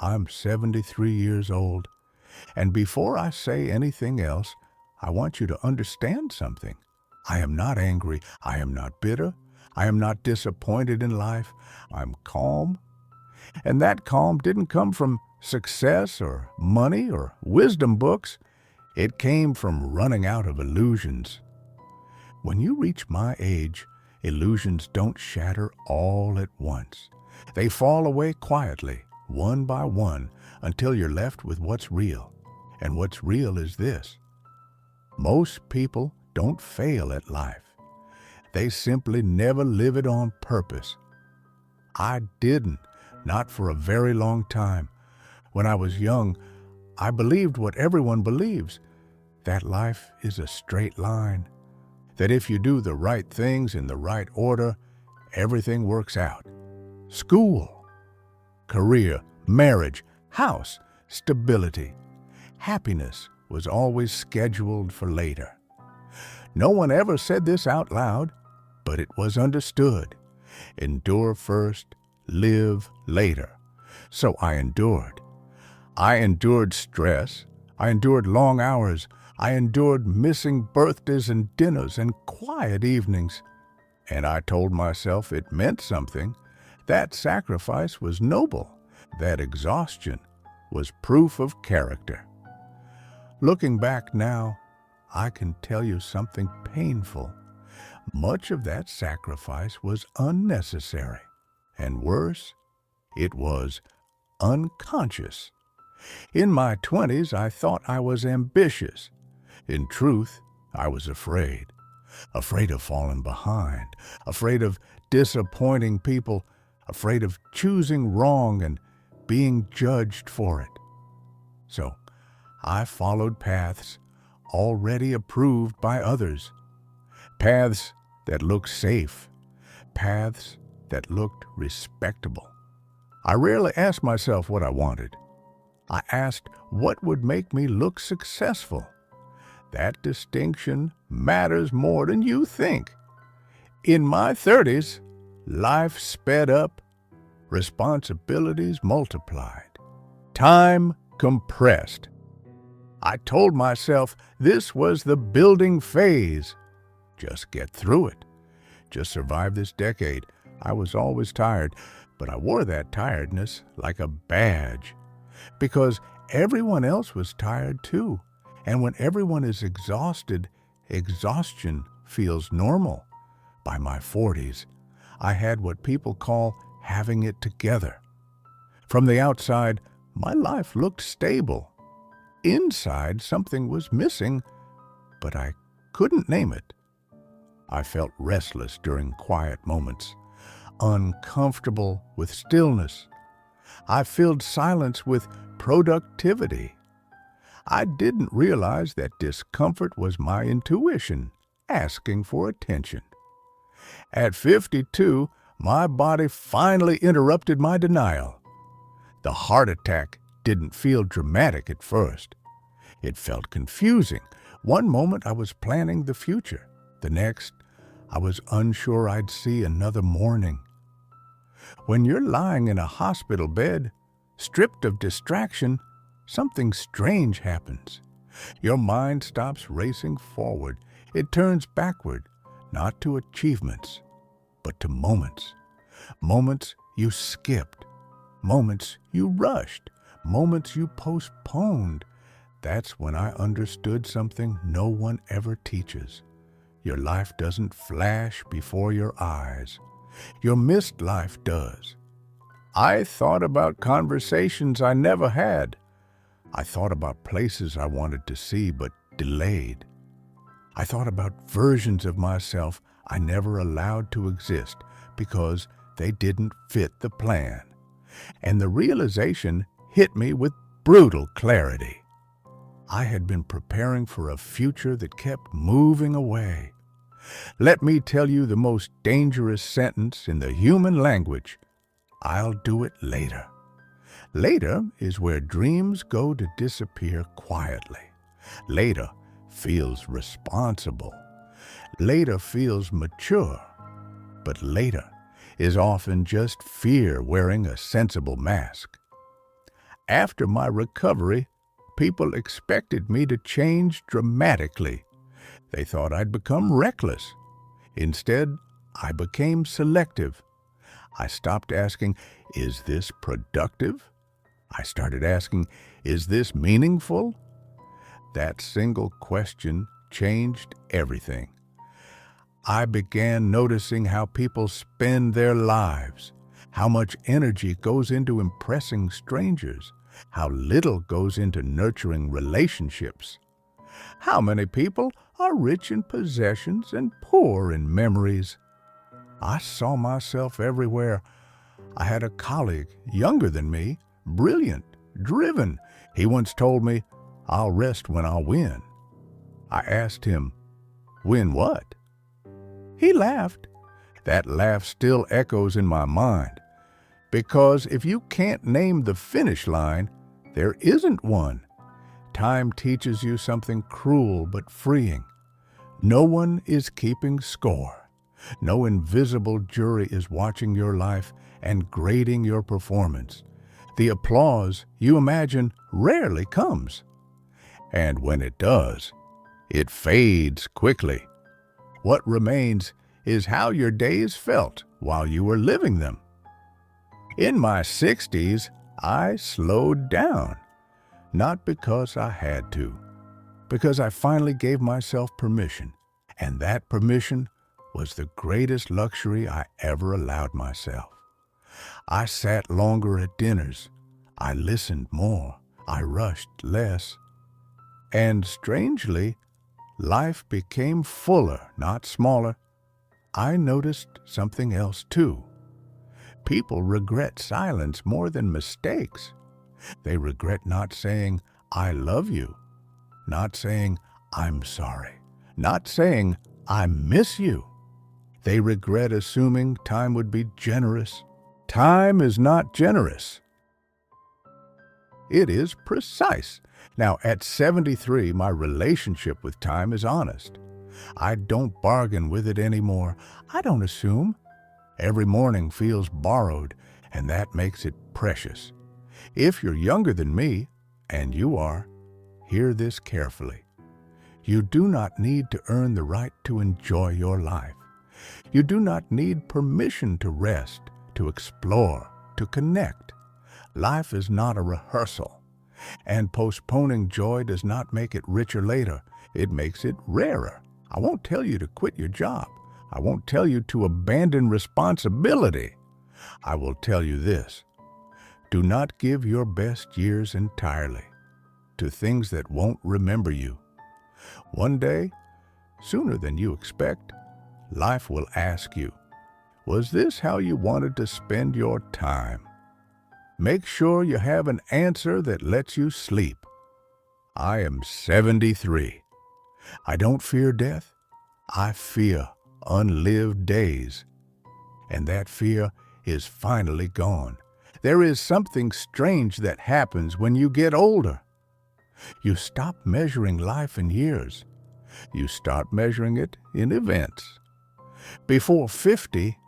I'm 73 years old, and before I say anything else, I want you to understand something. I am not angry. I am not bitter. I am not disappointed in life. I'm calm. And that calm didn't come from success or money or wisdom books. It came from running out of illusions. When you reach my age, illusions don't shatter all at once. They fall away quietly, one by one, until you're left with what's real. And what's real is this: most people don't fail at life. They simply never live it on purpose. I didn't, not for a very long time. When I was young, I believed what everyone believes, that life is a straight line, that if you do the right things in the right order, everything works out. School, career, marriage, house, stability, happiness was always scheduled for later. No one ever said this out loud, but it was understood. Endure first, live later. So I endured. I endured stress. I endured long hours. I endured missing birthdays and dinners and quiet evenings. And I told myself it meant something. That sacrifice was noble. That exhaustion was proof of character. Looking back now, I can tell you something painful. Much of that sacrifice was unnecessary. And worse, it was unconscious. In my 20s, I thought I was ambitious. In truth, I was afraid. Afraid of falling behind. Afraid of disappointing people. Afraid of choosing wrong and being judged for it. So, I followed paths already approved by others. Paths that looked safe. Paths that looked respectable. I rarely asked myself what I wanted. I asked what would make me look successful. That distinction matters more than you think. In my 30s, life sped up, responsibilities multiplied, time compressed. I told myself this was the building phase. Just get through it. Just survive this decade. I was always tired, but I wore that tiredness like a badge because everyone else was tired too. And when everyone is exhausted, exhaustion feels normal. By my 40s, I had what people call having it together. From the outside, my life looked stable. Inside, something was missing, but I couldn't name it. I felt restless during quiet moments, uncomfortable with stillness. I filled silence with productivity. I didn't realize that discomfort was my intuition asking for attention. At 52, my body finally interrupted my denial. The heart attack didn't feel dramatic at first. It felt confusing. One moment I was planning the future. The next, I was unsure I'd see another morning. When you're lying in a hospital bed, stripped of distraction, something strange happens. Your mind stops racing forward. It turns backward, not to achievements, but to moments. Moments you skipped. Moments you rushed. Moments you postponed. That's when I understood something no one ever teaches. Your life doesn't flash before your eyes. Your missed life does. I thought about conversations I never had. I thought about places I wanted to see but delayed. I thought about versions of myself I never allowed to exist because they didn't fit the plan. And the realization hit me with brutal clarity. I had been preparing for a future that kept moving away. Let me tell you the most dangerous sentence in the human language. I'll do it later. Later is where dreams go to disappear quietly. Later feels responsible. Later feels mature. But later is often just fear wearing a sensible mask. After my recovery, people expected me to change dramatically. They thought I'd become reckless. Instead, I became selective. I stopped asking, is this productive? I started asking, is this meaningful? That single question changed everything. I began noticing how people spend their lives, how much energy goes into impressing strangers, how little goes into nurturing relationships. How many people are rich in possessions and poor in memories? I saw myself everywhere. I had a colleague, younger than me, brilliant, driven. He once told me, "I'll rest when I'll win." I asked him, "Win what?" He laughed. That laugh still echoes in my mind. Because if you can't name the finish line, there isn't one. Time teaches you something cruel but freeing. No one is keeping score. No invisible jury is watching your life and grading your performance. The applause you imagine rarely comes. And when it does, it fades quickly. What remains is how your days felt while you were living them. In my 60s, I slowed down. Not because I had to, because I finally gave myself permission. And that permission was the greatest luxury I ever allowed myself. I sat longer at dinners. I listened more. I rushed less. And strangely, life became fuller, not smaller. I noticed something else too. People regret silence more than mistakes. They regret not saying, "I love you," not saying, "I'm sorry," not saying, "I miss you." They regret assuming time would be generous. Time is not generous. It is precise. Now, at 73, my relationship with time is honest. I don't bargain with it anymore. I don't assume. Every morning feels borrowed, and that makes it precious. If you're younger than me, and you are, hear this carefully. You do not need to earn the right to enjoy your life. You do not need permission to rest, to explore, to connect. Life is not a rehearsal, and postponing joy does not make it richer later. It makes it rarer. I won't tell you to quit your job. I won't tell you to abandon responsibility. I will tell you this. Do not give your best years entirely to things that won't remember you. One day, sooner than you expect, life will ask you, was this how you wanted to spend your time? Make sure you have an answer that lets you sleep. I am 73. I don't fear death. I fear unlived days. And that fear is finally gone. There is something strange that happens when you get older. You stop measuring life in years. You start measuring it in events. Before 50,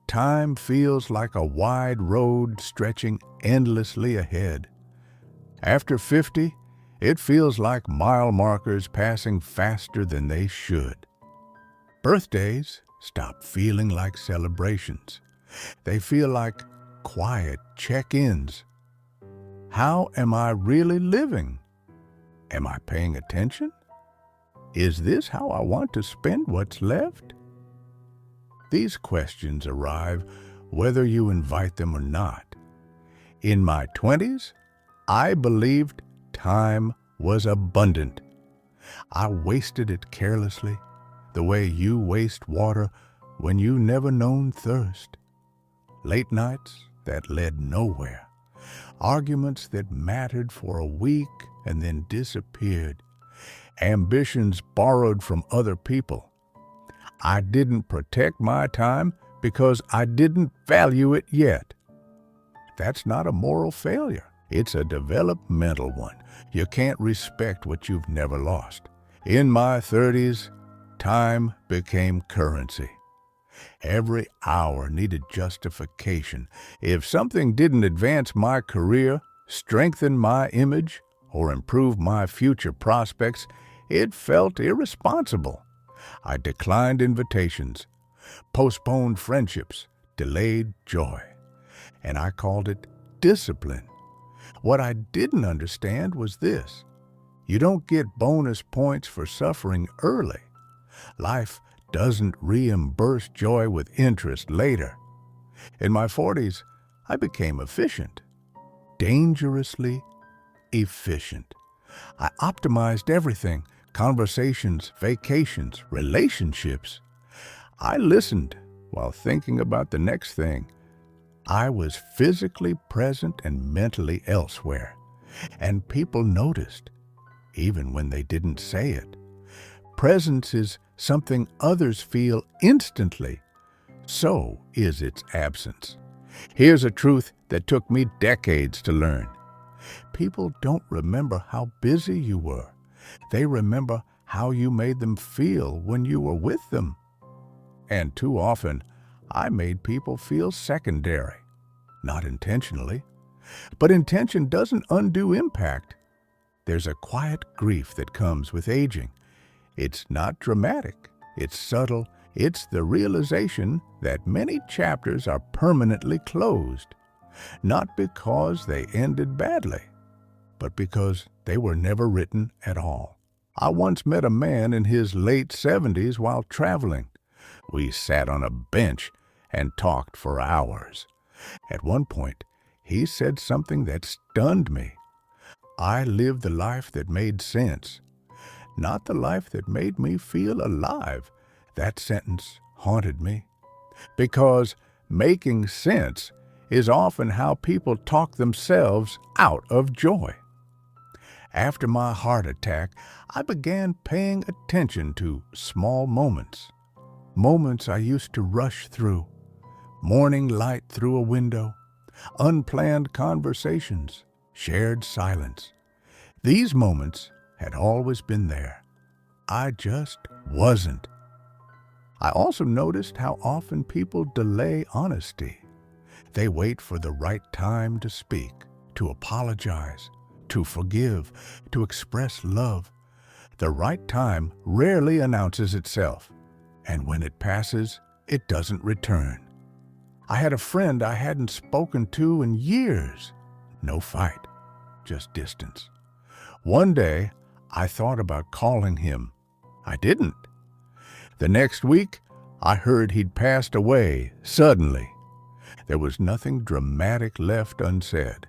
time feels like a wide road stretching endlessly ahead. After 50, it feels like mile markers passing faster than they should. Birthdays stop feeling like celebrations. They feel like quiet check-ins. How am I really living? Am I paying attention? Is this how I want to spend what's left? These questions arrive whether you invite them or not. In my 20s, I believed time was abundant. I wasted it carelessly, the way you waste water when you never known thirst. Late nights that led nowhere. Arguments that mattered for a week and then disappeared. Ambitions borrowed from other people. I didn't protect my time because I didn't value it yet. That's not a moral failure. It's a developmental one. You can't respect what you've never lost. In my 30s, time became currency. Every hour needed justification. If something didn't advance my career, strengthen my image, or improve my future prospects, it felt irresponsible. I declined invitations, postponed friendships, delayed joy, and I called it discipline. What I didn't understand was this: you don't get bonus points for suffering early. Life doesn't reimburse joy with interest later. In my 40s, I became efficient, dangerously efficient. I optimized everything: conversations, vacations, relationships. I listened while thinking about the next thing. I was physically present and mentally elsewhere, and people noticed, even when they didn't say it. Presence is something others feel instantly. So is its absence. Here's a truth that took me decades to learn. People don't remember how busy you were. They remember how you made them feel when you were with them. And too often, I made people feel secondary. Not intentionally. But intention doesn't undo impact. There's a quiet grief that comes with aging. It's not dramatic. It's subtle. It's the realization that many chapters are permanently closed. Not because they ended badly, but because they were never written at all. I once met a man in his late 70s while traveling. We sat on a bench and talked for hours. At one point, he said something that stunned me. I lived the life that made sense, not the life that made me feel alive. That sentence haunted me, because making sense is often how people talk themselves out of joy. After my heart attack, I began paying attention to small moments. Moments I used to rush through. Morning light through a window. Unplanned conversations. Shared silence. These moments had always been there. I just wasn't. I also noticed how often people delay honesty. They wait for the right time to speak, to apologize, to forgive, to express love. The right time rarely announces itself, and when it passes, it doesn't return. I had a friend I hadn't spoken to in years. No fight, just distance. One day, I thought about calling him. I didn't. The next week, I heard he'd passed away suddenly. There was nothing dramatic left unsaid,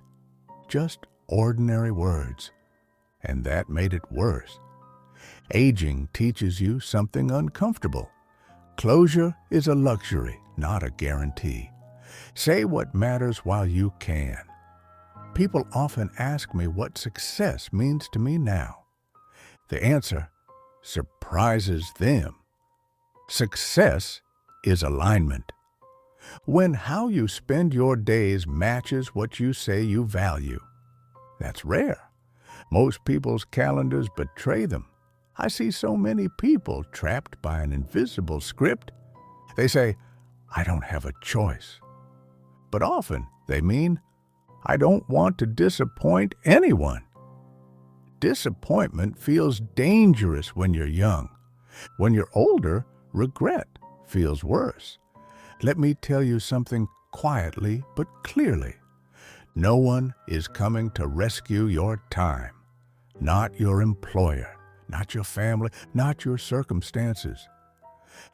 just ordinary words, and that made it worse. Aging teaches you something uncomfortable. Closure is a luxury, not a guarantee. Say what matters while you can. People often ask me what success means to me now. The answer surprises them. Success is alignment. When how you spend your days matches what you say you value. That's rare. Most people's calendars betray them. I see so many people trapped by an invisible script. They say, I don't have a choice. But often they mean, I don't want to disappoint anyone. Disappointment feels dangerous when you're young. When you're older, regret feels worse. Let me tell you something quietly but clearly. No one is coming to rescue your time. Not your employer, not your family, not your circumstances.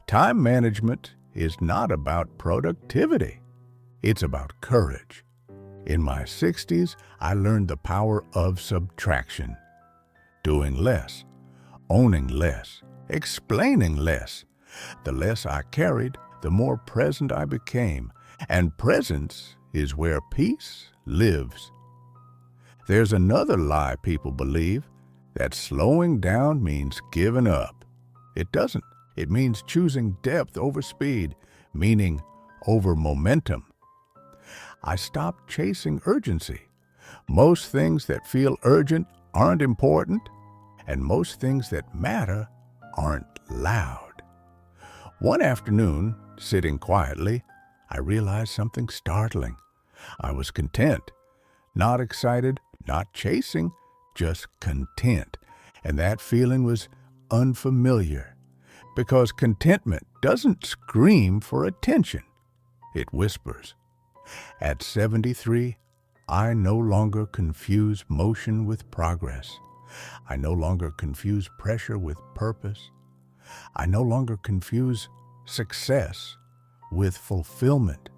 Time management is not about productivity. It's about courage. In my 60s, I learned the power of subtraction. Doing less, owning less, explaining less. The less I carried, the more present I became, and presence is where peace lives. There's another lie people believe, that slowing down means giving up. It doesn't. It means choosing depth over speed, meaning over momentum. I stopped chasing urgency. Most things that feel urgent aren't important, and most things that matter aren't loud. One afternoon, sitting quietly, I realized something startling. I was content, Not excited, not chasing, just content. And that feeling was unfamiliar because contentment doesn't scream for attention. It whispers. At 73, I no longer confuse motion with progress. I no longer confuse pressure with purpose. I no longer confuse success with fulfillment.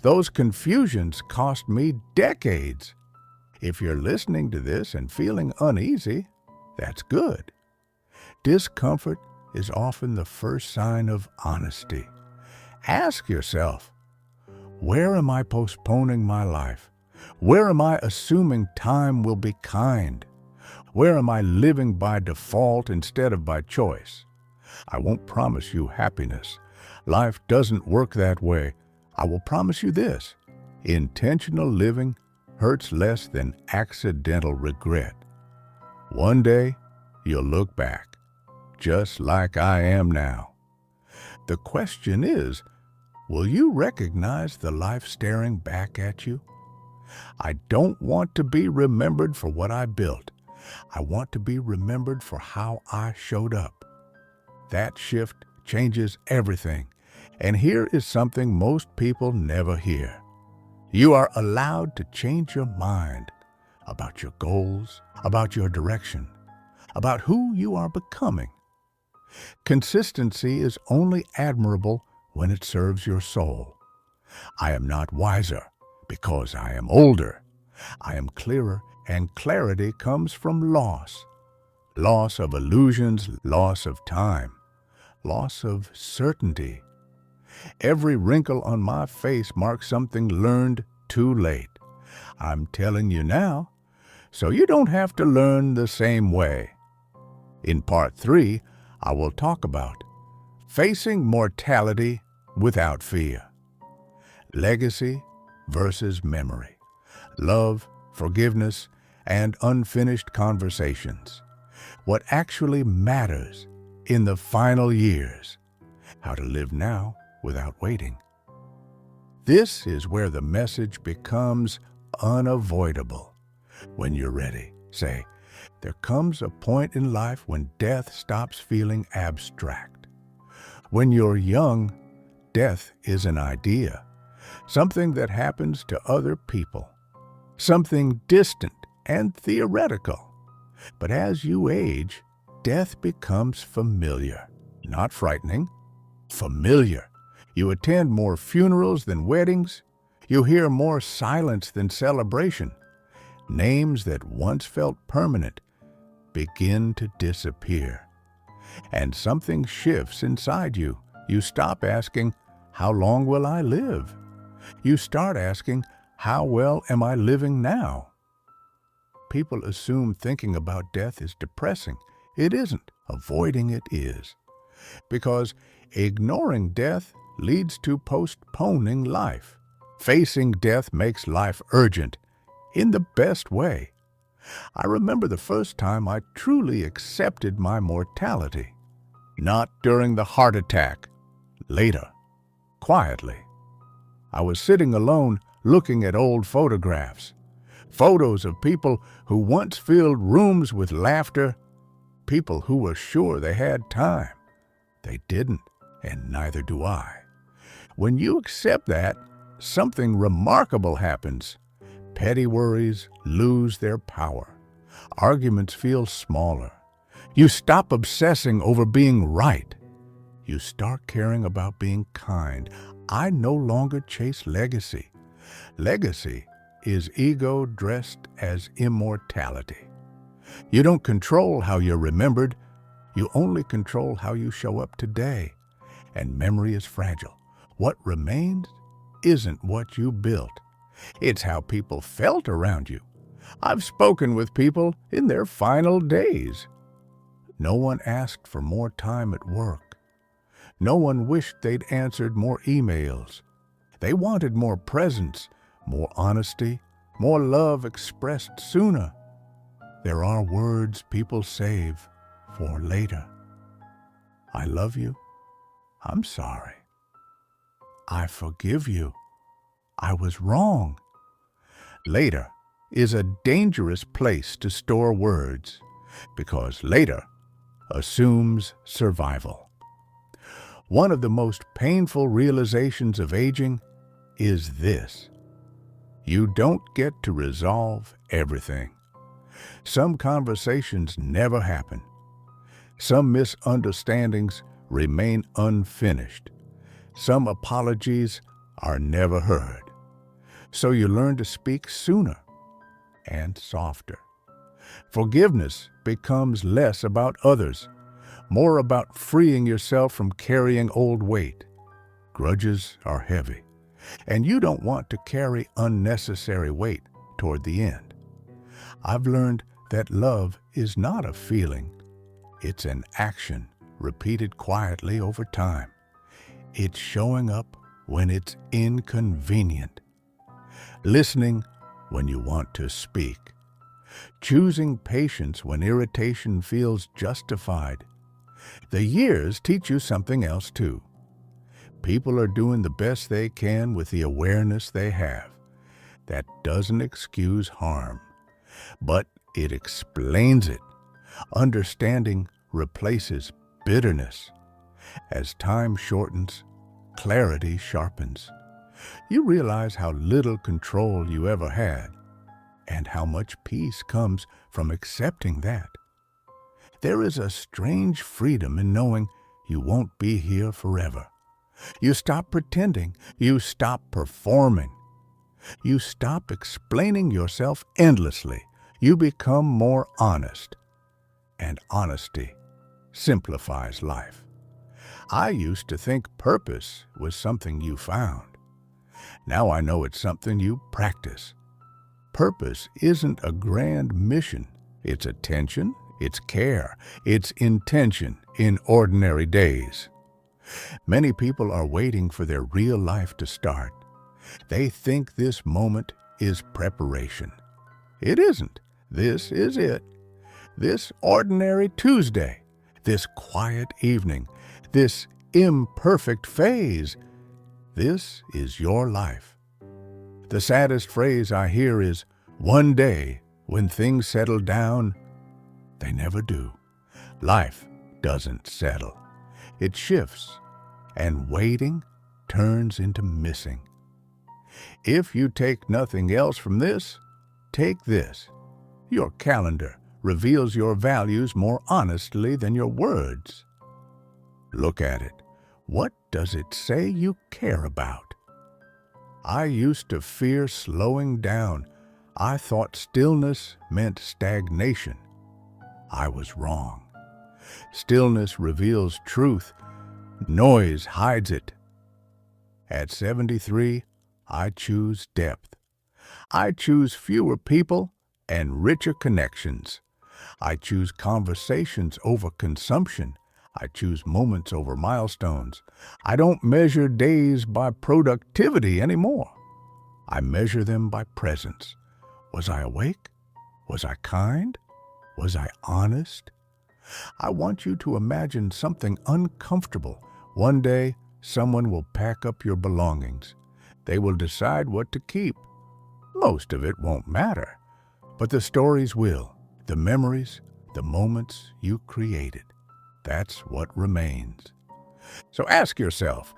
Those confusions cost me decades. If you're listening to this and feeling uneasy, that's good. Discomfort is often the first sign of honesty. Ask yourself, where am I postponing my life? Where am I assuming time will be kind? Where am I living by default instead of by choice? I won't promise you happiness. Life doesn't work that way. I will promise you this: intentional living hurts less than accidental regret. One day, you'll look back, just like I am now. The question is, will you recognize the life staring back at you? I don't want to be remembered for what I built. I want to be remembered for how I showed up. That shift changes everything. And here is something most people never hear. You are allowed to change your mind about your goals, about your direction, about who you are becoming. Consistency is only admirable when it serves your soul. I am not wiser because I am older. I am clearer, and clarity comes from loss. Loss of illusions, loss of time, loss of certainty. Every wrinkle on my face marks something learned too late. I'm telling you now, so you don't have to learn the same way. In part 3, I will talk about facing mortality without fear, legacy versus memory, love, forgiveness, and unfinished conversations, what actually matters in the final years, how to live now without waiting. This is where the message becomes unavoidable. When you're ready, say, there comes a point in life when death stops feeling abstract. When you're young, death is an idea, something that happens to other people, something distant and theoretical. But as you age, death becomes familiar, not frightening, familiar. You attend more funerals than weddings. You hear more silence than celebration. Names that once felt permanent begin to disappear. And something shifts inside you. You stop asking, how long will I live? You start asking, how well am I living now? People assume thinking about death is depressing. It isn't. Avoiding it is. Because ignoring death leads to postponing life. Facing death makes life urgent, in the best way. I remember the first time I truly accepted my mortality. Not during the heart attack. Later. Quietly. I was sitting alone looking at old photographs. Photos of people who once filled rooms with laughter. People who were sure they had time. They didn't, and neither do I. When you accept that, something remarkable happens. Petty worries lose their power. Arguments feel smaller. You stop obsessing over being right. You start caring about being kind. I no longer chase legacy. Legacy is ego dressed as immortality. You don't control how you're remembered. You only control how you show up today. And memory is fragile. What remains isn't what you built. It's how people felt around you. I've spoken with people in their final days. No one asked for more time at work. No one wished they'd answered more emails. They wanted more presence, more honesty, more love expressed sooner. There are words people save for later. I love you. I'm sorry. I forgive you. I was wrong. Later is a dangerous place to store words because later assumes survival. One of the most painful realizations of aging is this: you don't get to resolve everything. Some conversations never happen. Some misunderstandings remain unfinished. Some apologies are never heard. So you learn to speak sooner and softer. Forgiveness becomes less about others, more about freeing yourself from carrying old weight. Grudges are heavy, and you don't want to carry unnecessary weight toward the end. I've learned that love is not a feeling. It's an action repeated quietly over time. It's showing up when it's inconvenient, listening when you want to speak, choosing patience when irritation feels justified. The years teach you something else too. People are doing the best they can with the awareness they have. That doesn't excuse harm, but it explains it. Understanding replaces bitterness. As time shortens, clarity sharpens. You realize how little control you ever had, and how much peace comes from accepting that. There is a strange freedom in knowing you won't be here forever. You stop pretending. You stop performing. You stop explaining yourself endlessly. You become more honest. And honesty simplifies life. I used to think purpose was something you found. Now I know it's something you practice. Purpose isn't a grand mission. It's attention, it's care, it's intention in ordinary days. Many people are waiting for their real life to start. They think this moment is preparation. It isn't. This is it. This ordinary Tuesday, this quiet evening, this imperfect phase, this is your life. The saddest phrase I hear is, one day, when things settle down. They never do. Life doesn't settle. It shifts, and waiting turns into missing. If you take nothing else from this, take this. Your calendar reveals your values more honestly than your words. Look at it. What does it say you care about? I used to fear slowing down. I thought stillness meant stagnation. I was wrong. Stillness reveals truth. Noise hides it. At 73, I choose depth. I choose fewer people and richer connections. I choose conversations over consumption. I choose moments over milestones. I don't measure days by productivity anymore. I measure them by presence. Was I awake? Was I kind? Was I honest? I want you to imagine something uncomfortable. One day, someone will pack up your belongings. They will decide what to keep. Most of it won't matter, but the stories will, the memories, the moments you created. That's what remains. So ask yourself,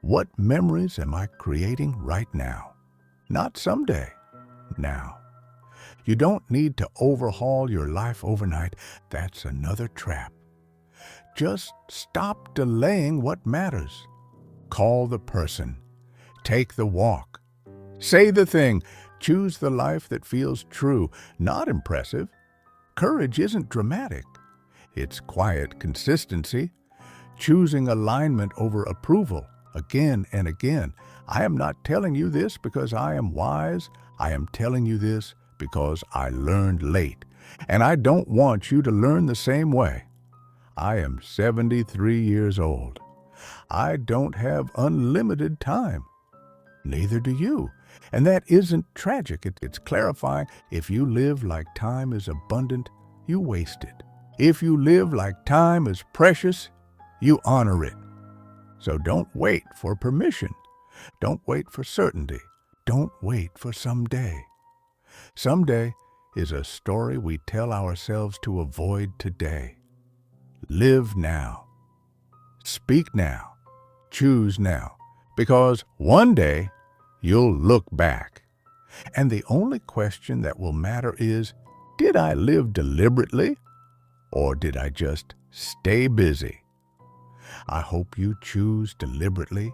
what memories am I creating right now? Not someday, now. You don't need to overhaul your life overnight. That's another trap. Just stop delaying what matters. Call the person. Take the walk. Say the thing. Choose the life that feels true, not impressive. Courage isn't dramatic. It's quiet consistency. Choosing alignment over approval again and again. I am not telling you this because I am wise. I am telling you this because I learned late, and I don't want you to learn the same way. I am 73 years old. I don't have unlimited time. Neither do you. And that isn't tragic. It's clarifying. If you live like time is abundant, you waste it. If you live like time is precious, you honor it. So don't wait for permission. Don't wait for certainty. Don't wait for someday. Someday is a story we tell ourselves to avoid today. Live now. Speak now. Choose now. Because one day you'll look back. And the only question that will matter is, did I live deliberately or did I just stay busy? I hope you choose deliberately.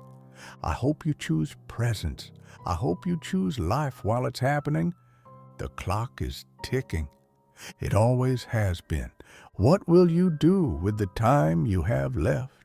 I hope you choose presence. I hope you choose life while it's happening. The clock is ticking. It always has been. What will you do with the time you have left?